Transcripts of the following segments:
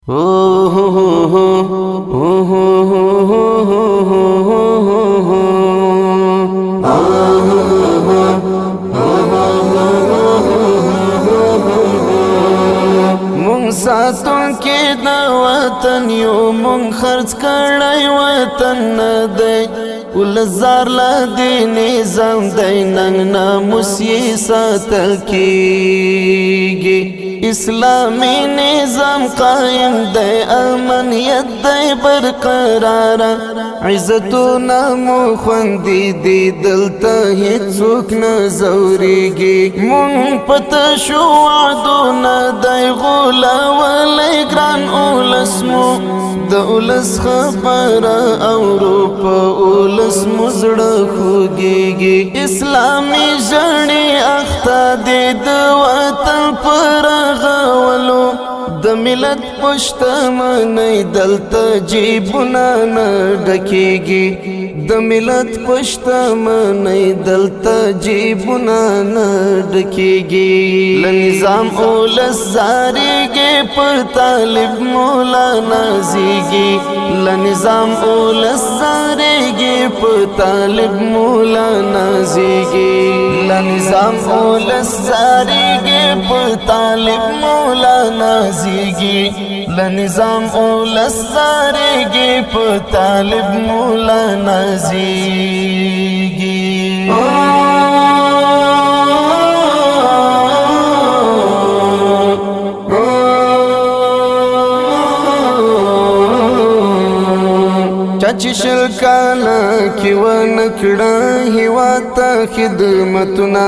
مونږ ساتونکي د وطن یو، مونږ خرڅ کړی وطن نه دی، ولزار لا دی نظام دی، ننګ ناموس یې ساتل کیږي. اسلامی نظام قائم دی، امنیت دی برقرار، عزتونه مو خوندي دي، دلته هیڅوک نه ځورېږي. مونږ په تشو وعدونه دی غولولی ګران اولس مو، د اولس خبره اورو په اولس مو زړه خوږېږي. اسلامي ژړې اخته دي د وطن پر رغولو، د ملت پشتمنۍ دلته جیبونه نه ډکېږي، د ملت پشتمنۍ دلته جیبونه نه ډکېږي. له نظام اولس زارېږي پر طالب مولانا زېږي، له نظام اولس زارېږي پر طالب مولانا زېږي، له نظام اولس زارېږي پر طالب مولانا زېږي، له نظام اولس زارېږي پر طالب مولانا زېږي. چاچی شل کالا کی ونکڑا هیواد تا خدمتنا،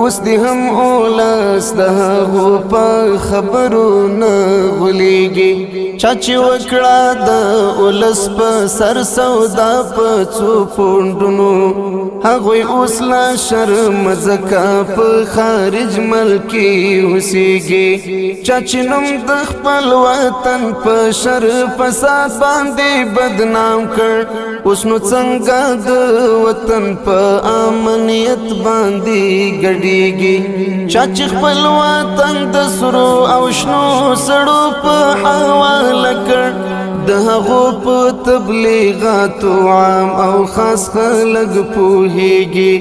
اوس دی هم اولس د هغو په خبرو نه غولیږي. چاچی وکړه د اولس په سر سودا په څو پونډونو، هغوی اوس لا شرم ځکه په خارج ملکي اوسېږي. چاچی نوم د خپل وطن په شر فساد باندې بدنام کړ، اوس نو څنګه د وطن په امنیت باندې ګډېږي. چاچی خپل وطن د سرو او شنو سړو په حواله کړ، د هغو په تبلیغاتو عام او خاص خلک پوهېږي،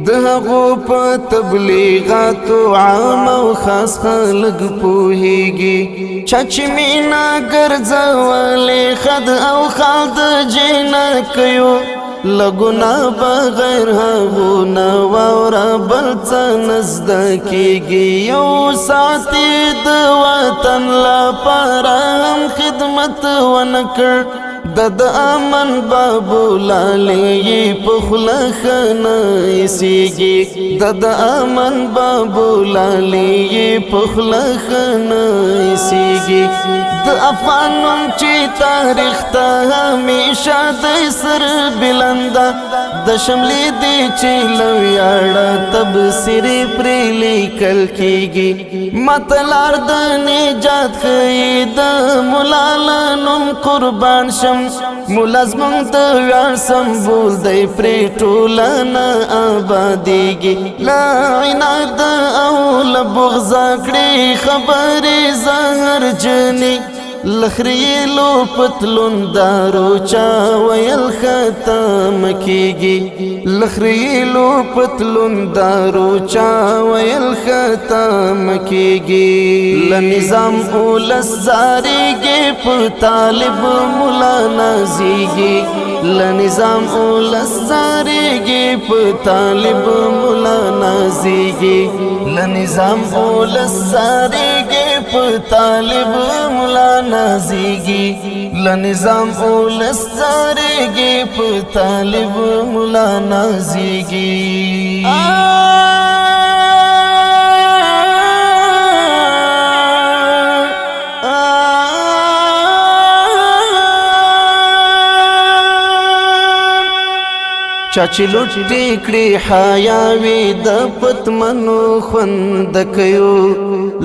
د هغو په تبلیغاتو عام او خاص خلک پوهېږي. چاچی مینا ګرځولې خد او خال د جنکیو، لګونا بغیر هغو نه واوره بل څه نه زده کېږي. یو ساعت د وطن لپاره هم خدمت ونه کړ، د امن بابو لالې په خوله ښه نه ایسېږي، د امن بابو لالې په خوله ښه نه ایسېږي. د افغان نوم چې تاریخ ته همیشه د سر بلنده، د شملې دی چې له ویاړه تبصرې پرې لیکل کېږي. ماته لار د نجات ښیي د ملا له نوم قربان شم، مولا زموږ د ویاړ سمبول دی پرې ټولنه آبادېږي. له عناد او له بغضه کړې خبرې زهرجنې، لخریلو پتلون دارو چا ویل ختم کیږي، لخریلو پتلون دارو چا ویل ختم کیږي. لنظام اولس زارېږي پر طالب مولانا زېږي، لنظام اولس زارېږي پر طالب مولانا زېږي، لنظام اولس زارېږي پر طالب مولانا زېږي، لنظام اولس زارېږي پر طالب مولانا زېږي. چاچی لوټې کړې حیاوي د پتمنو خوند کوي،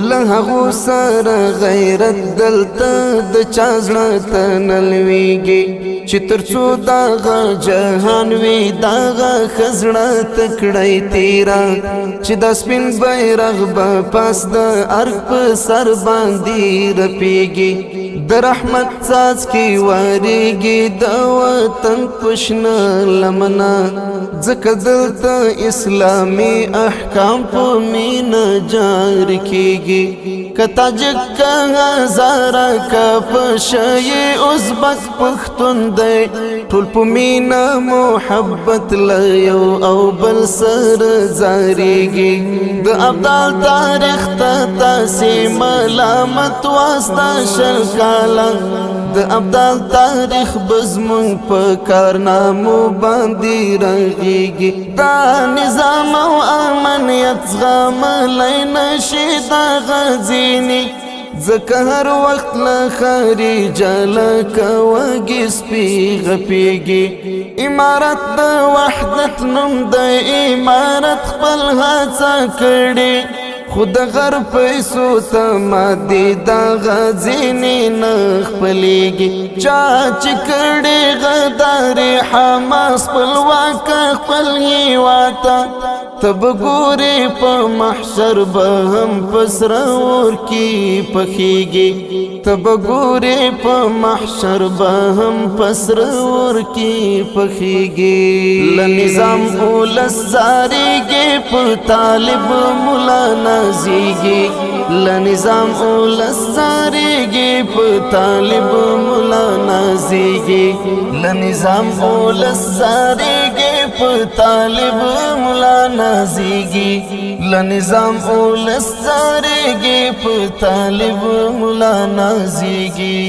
له هغو سره غیرت دلته د چا زړه ته نه لوېږي. چې ترڅو دغه جهان وي دغه خزړه تکړی تیرا چې د سپین بیرغ به پاس د ارګ په سر باندې رپیږي د رحمت څاڅکي واریږي د وطن پشنه لمنه ځکه دلته اسلامي احکام په مینه جاری کیږي که تاجک که هزاره که پشه ازبک پښتون دی ټول په مینه محبت له یو او بل سره زاریږي د ابدال تاریخ ته تاسې ملامت واسطه شل کاله د ابدال تاریخ بزمون په کارنامو باندې رغیږي دا نظام او امنیت زغملی نشي دغه ځینې ځکه هر وخت له خارجه لکه وږي سپي غپیږي امارت د وحدت نوم د امارت خپل هڅه کړي خو د غرب پیسو ته مادي دغه ځینې نه خپلېږي چا چې کړي غدارې حماس خپلواک خپل هېواد ته ته به ګورې په محشر به هم په سره اور کې پخېږي ته به ګورې په محشر به هم په سره اور کې پخېږي له نظام اولس زارېږي په طالب ملا نازېږي له نظام اولس زارېږي په طالب ملا نازېږي له نظام اولس زارېږي په طالب ملا نازېږي له نظام اولس زارېږي په طالب ملا نازېږي